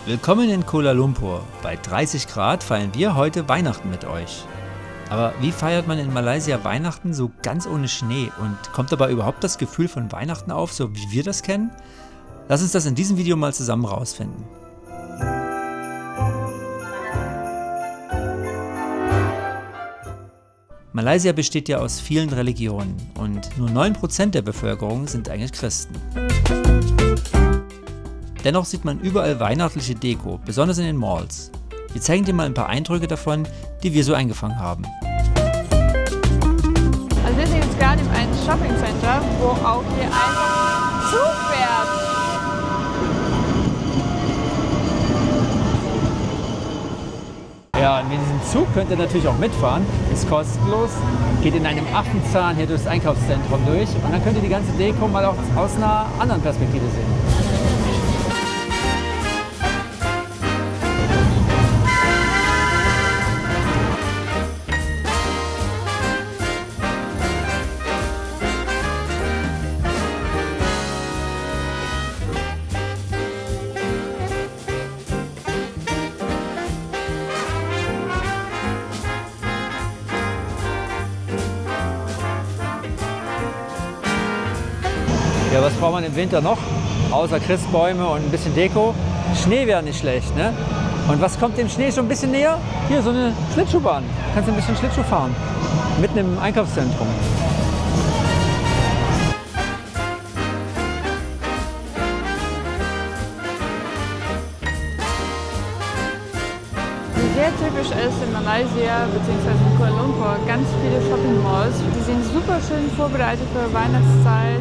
Willkommen in Kuala Lumpur. Bei 30 Grad feiern wir heute Weihnachten mit euch. Aber wie feiert man in Malaysia Weihnachten so ganz ohne Schnee? Und kommt dabei überhaupt das Gefühl von Weihnachten auf, so wie wir das kennen? Lass uns das in diesem Video mal zusammen rausfinden. Malaysia besteht ja aus vielen Religionen und nur 9% der Bevölkerung sind eigentlich Christen. Dennoch sieht man überall weihnachtliche Deko, besonders in den Malls. Wir zeigen dir mal ein paar Eindrücke davon, die wir so eingefangen haben. Also wir sind jetzt gerade in einem Shopping Center, wo auch hier ein Zug fährt. Ja, und mit diesem Zug könnt ihr natürlich auch mitfahren. Ist kostenlos, geht in einem Affenzahn hier durchs Einkaufszentrum durch und dann könnt ihr die ganze Deko mal auch aus einer anderen Perspektive sehen. Ja, was braucht man im Winter noch? Außer Christbäume und ein bisschen Deko. Schnee wäre nicht schlecht, ne? Und was kommt dem Schnee schon ein bisschen näher? Hier, so eine Schlittschuhbahn. Du kannst ein bisschen Schlittschuh fahren. Mitten im Einkaufszentrum. Sehr typisch ist in Malaysia bzw. in Kuala Lumpur ganz viele Shopping Malls. Die sind super schön vorbereitet für Weihnachtszeit.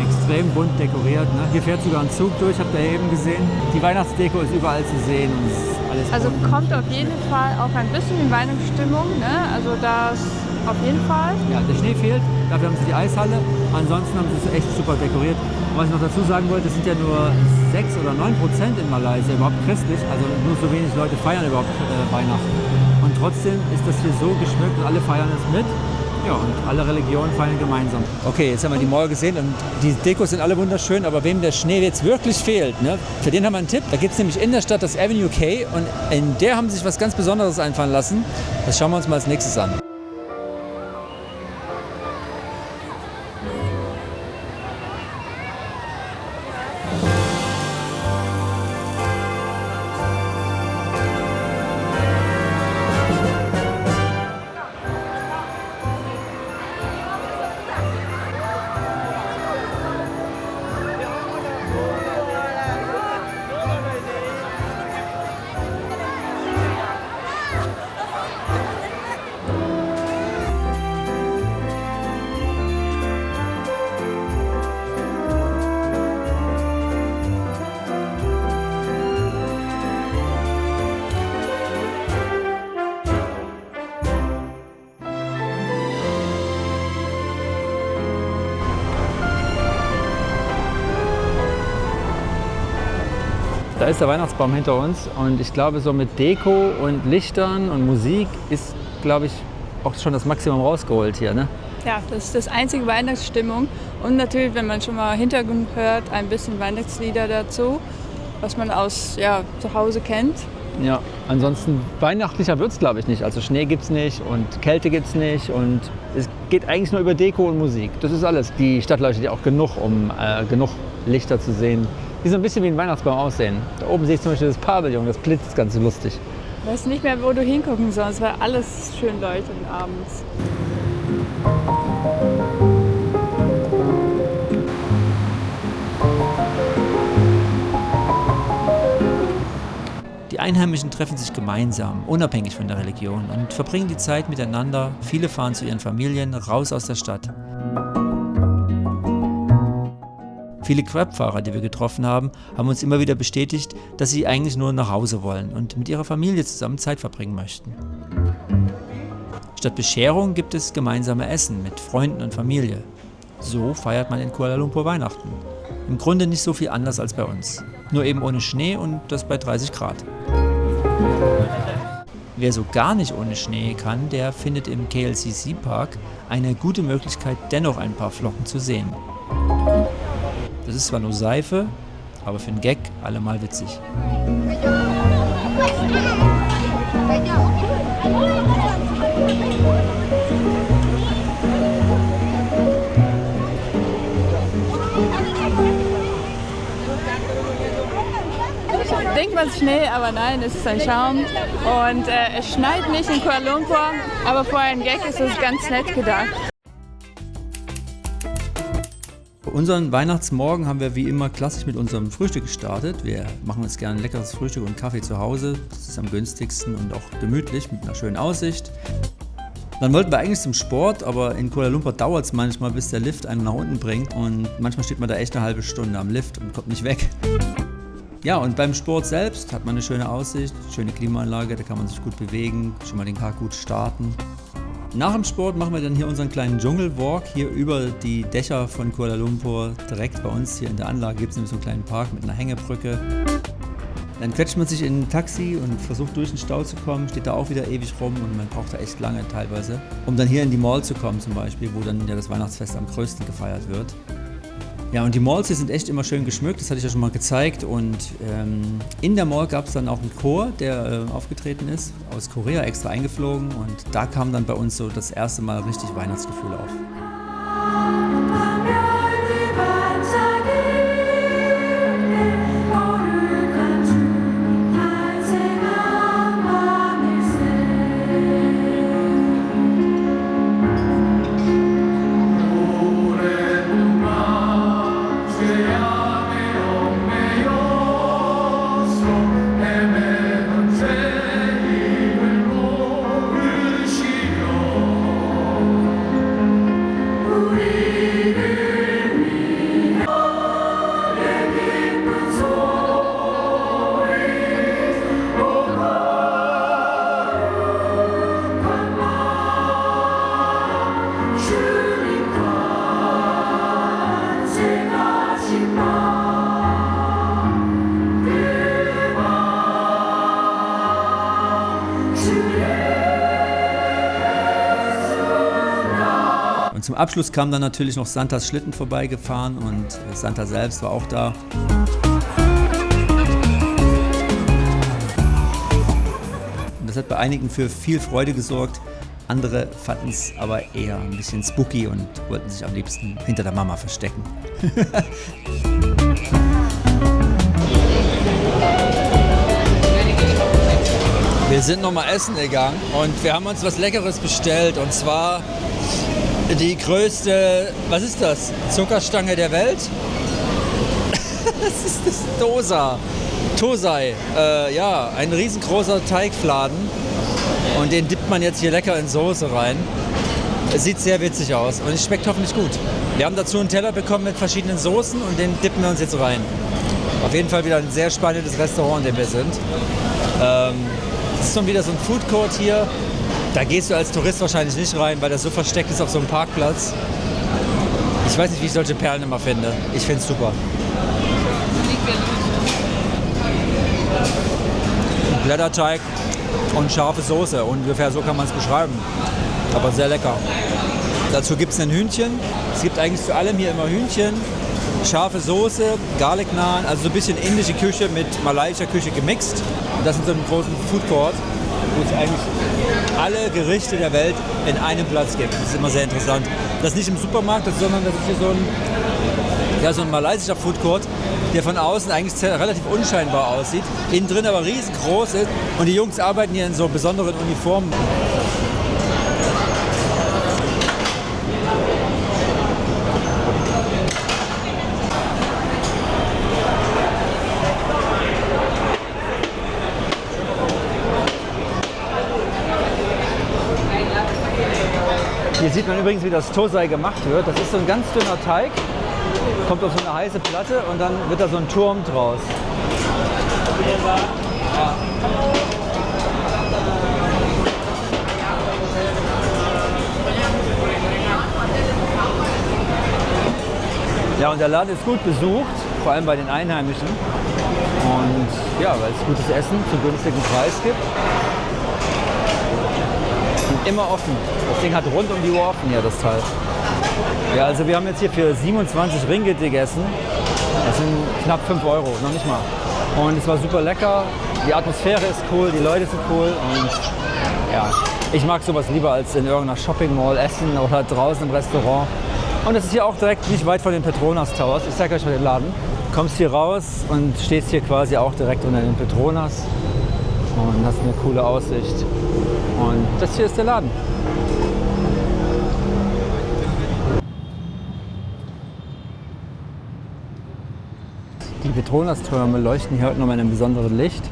Extrem bunt dekoriert, ne? Hier fährt sogar ein Zug durch, habt ihr eben gesehen. Die Weihnachtsdeko ist überall zu sehen und es ist alles Also bunt. kommt auf jeden Fall auch ein bisschen in Weihnachtsstimmung, ne? Also das auf jeden Fall. Ja, der Schnee fehlt, dafür haben sie die Eishalle. Ansonsten haben sie es echt super dekoriert. Und was ich noch dazu sagen wollte, es sind ja nur 6 oder 9% in Malaysia überhaupt christlich. Also nur so wenig Leute feiern überhaupt Weihnachten. Und trotzdem ist das hier so geschmückt und alle feiern es mit. Ja, und alle Religionen feiern gemeinsam. Okay, jetzt haben wir die Mall gesehen und die Dekos sind alle wunderschön, aber wem der Schnee jetzt wirklich fehlt, ne, für den haben wir einen Tipp. Da gibt es nämlich in der Stadt das Avenue K und in der haben sie sich was ganz Besonderes einfallen lassen. Das schauen wir uns mal als nächstes an. Da ist der Weihnachtsbaum hinter uns und ich glaube, so mit Deko und Lichtern und Musik ist, glaube ich, auch schon das Maximum rausgeholt hier, ne? Ja, das ist das einzige Weihnachtsstimmung. Und natürlich, wenn man schon mal Hintergrund hört, ein bisschen Weihnachtslieder dazu, was man aus zu Hause kennt. Ja, ansonsten weihnachtlicher wird es, glaube ich, nicht. Also Schnee gibt es nicht und Kälte gibt es nicht und es geht eigentlich nur über Deko und Musik. Das ist alles. Die Stadt leuchtet ja auch genug, um genug Lichter zu sehen, die so ein bisschen wie ein Weihnachtsbaum aussehen. Da oben sehe ich zum Beispiel das Pavillon, das blitzt ganz lustig. Du weißt nicht mehr, wo du hingucken sollst, weil alles schön leuchtet abends. Die Einheimischen treffen sich gemeinsam, unabhängig von der Religion und verbringen die Zeit miteinander. Viele fahren zu ihren Familien raus aus der Stadt. Viele Grab-Fahrer, die wir getroffen haben, haben uns immer wieder bestätigt, dass sie eigentlich nur nach Hause wollen und mit ihrer Familie zusammen Zeit verbringen möchten. Statt Bescherung gibt es gemeinsame Essen mit Freunden und Familie. So feiert man in Kuala Lumpur Weihnachten. Im Grunde nicht so viel anders als bei uns. Nur eben ohne Schnee und das bei 30 Grad. Wer so gar nicht ohne Schnee kann, der findet im KLCC Park eine gute Möglichkeit, dennoch ein paar Flocken zu sehen. Das ist zwar nur Seife, aber für einen Gag allemal witzig. Denkt man Schnee, aber nein, es ist ein Schaum. Und es schneit nicht in Kuala Lumpur, aber für einen Gag ist es ganz nett gedacht. Für unseren Weihnachtsmorgen haben wir wie immer klassisch mit unserem Frühstück gestartet. Wir machen uns gerne ein leckeres Frühstück und Kaffee zu Hause. Das ist am günstigsten und auch gemütlich mit einer schönen Aussicht. Dann wollten wir eigentlich zum Sport, aber in Kuala Lumpur dauert es manchmal, bis der Lift einen nach unten bringt. Und manchmal steht man da echt eine halbe Stunde am Lift und kommt nicht weg. Ja, und beim Sport selbst hat man eine schöne Aussicht, schöne Klimaanlage, da kann man sich gut bewegen, schon mal den Tag gut starten. Nach dem Sport machen wir dann hier unseren kleinen Dschungelwalk hier über die Dächer von Kuala Lumpur. Direkt bei uns hier in der Anlage gibt es nämlich so einen kleinen Park mit einer Hängebrücke. Dann quetscht man sich in ein Taxi und versucht durch den Stau zu kommen, steht da auch wieder ewig rum und man braucht da echt lange teilweise, um dann hier in die Mall zu kommen zum Beispiel, wo dann ja das Weihnachtsfest am größten gefeiert wird. Ja, und die Malls hier sind echt immer schön geschmückt, das hatte ich ja schon mal gezeigt. Und in der Mall gab es dann auch einen Chor, der aufgetreten ist, aus Korea extra eingeflogen. Und da kam dann bei uns so das erste Mal richtig Weihnachtsgefühl auf. Und zum Abschluss kam dann natürlich noch Santas Schlitten vorbeigefahren und Santa selbst war auch da. Und das hat bei einigen für viel Freude gesorgt. Andere fanden es aber eher ein bisschen spooky und wollten sich am liebsten hinter der Mama verstecken. Wir sind noch mal essen gegangen und wir haben uns was Leckeres bestellt und zwar die größte, was ist das? Zuckerstange der Welt? Das ist das Tosai. Ja, ein riesengroßer Teigfladen und den dippt man jetzt hier lecker in Soße rein. Es sieht sehr witzig aus und es schmeckt hoffentlich gut. Wir haben dazu einen Teller bekommen mit verschiedenen Soßen und den dippen wir uns jetzt rein. Auf jeden Fall wieder ein sehr spannendes Restaurant, in dem wir sind. Das ist schon wieder so ein Food Court hier. Da gehst du als Tourist wahrscheinlich nicht rein, weil das so versteckt ist auf so einem Parkplatz. Ich weiß nicht, wie ich solche Perlen immer finde. Ich finde es super. Blätterteig und scharfe Soße. Ungefähr so kann man es beschreiben. Aber sehr lecker. Dazu gibt es ein Hühnchen. Es gibt eigentlich zu allem hier immer Hühnchen. Scharfe Soße, Garlic Naan, also so ein bisschen indische Küche mit malaysischer Küche gemixt. Und das in so einem großen Food Court, wo es eigentlich alle Gerichte der Welt in einem Platz gibt. Das ist immer sehr interessant. Das ist nicht im Supermarkt, sondern das ist hier so ein malaysischer Food Court, der von außen eigentlich relativ unscheinbar aussieht, innen drin aber riesengroß ist und die Jungs arbeiten hier in so besonderen Uniformen. Hier sieht man übrigens, wie das Tosai gemacht wird. Das ist so ein ganz dünner Teig, kommt auf so eine heiße Platte und dann wird da so ein Turm draus. Ja, und der Laden ist gut besucht, vor allem bei den Einheimischen. Und ja, weil es gutes Essen zu günstigem Preis gibt. Immer offen. Das Ding hat rund um die Uhr offen hier, das Teil. Ja, also wir haben jetzt hier für 27 Ringgit gegessen. Das sind knapp 5 Euro, noch nicht mal. Und es war super lecker, die Atmosphäre ist cool, die Leute sind cool und ja, ich mag sowas lieber als in irgendeiner Shopping Mall essen oder draußen im Restaurant. Und es ist hier auch direkt nicht weit von den Petronas Towers. Ich zeige euch mal den Laden. Du kommst hier raus und stehst hier quasi auch direkt unter den Petronas und hast eine coole Aussicht. Und das hier ist der Laden. Die Petronas-Türme leuchten hier heute noch mal in einem besonderen Licht.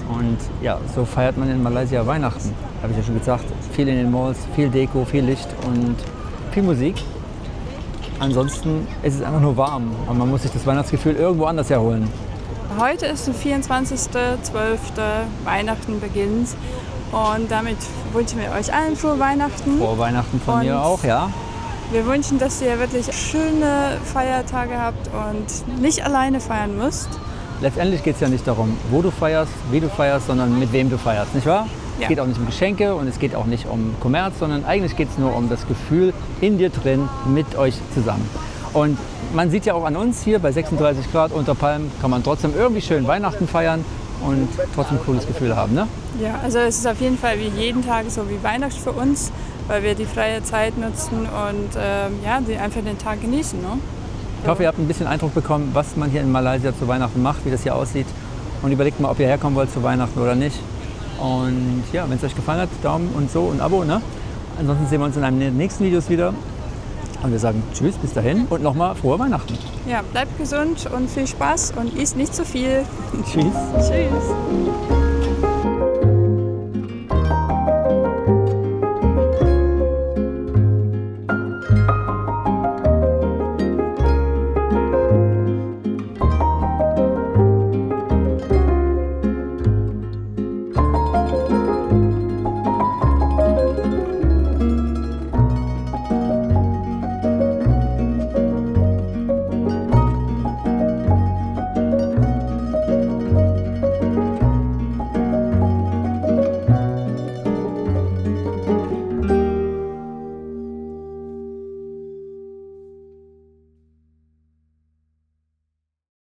Und ja, so feiert man in Malaysia Weihnachten. Habe ich ja schon gesagt. Viel in den Malls, viel Deko, viel Licht und viel Musik. Ansonsten ist es einfach nur warm und man muss sich das Weihnachtsgefühl irgendwo anders herholen. Heute ist der 24.12. Weihnachten beginnt und damit wünschen wir euch allen frohe Weihnachten. Frohe Weihnachten von mir auch, ja. Wir wünschen, dass ihr wirklich schöne Feiertage habt und nicht alleine feiern müsst. Letztendlich geht es ja nicht darum, wo du feierst, wie du feierst, sondern mit wem du feierst, nicht wahr? Ja. Es geht auch nicht um Geschenke und es geht auch nicht um Kommerz, sondern eigentlich geht es nur um das Gefühl in dir drin mit euch zusammen. Und man sieht ja auch an uns hier bei 36 Grad unter Palmen, kann man trotzdem irgendwie schön Weihnachten feiern und trotzdem ein cooles Gefühl haben, ne? Ja, also es ist auf jeden Fall wie jeden Tag so wie Weihnachten für uns, weil wir die freie Zeit nutzen und einfach den Tag genießen. Ne? Ich hoffe, ihr habt ein bisschen Eindruck bekommen, was man hier in Malaysia zu Weihnachten macht, wie das hier aussieht. Und überlegt mal, ob ihr herkommen wollt zu Weihnachten oder nicht. Und ja, wenn es euch gefallen hat, Daumen und so und Abo, ne? Ansonsten sehen wir uns in einem der nächsten Videos wieder. Und wir sagen tschüss, bis dahin und nochmal frohe Weihnachten. Ja, bleibt gesund und viel Spaß und isst nicht zu viel. Tschüss. Tschüss.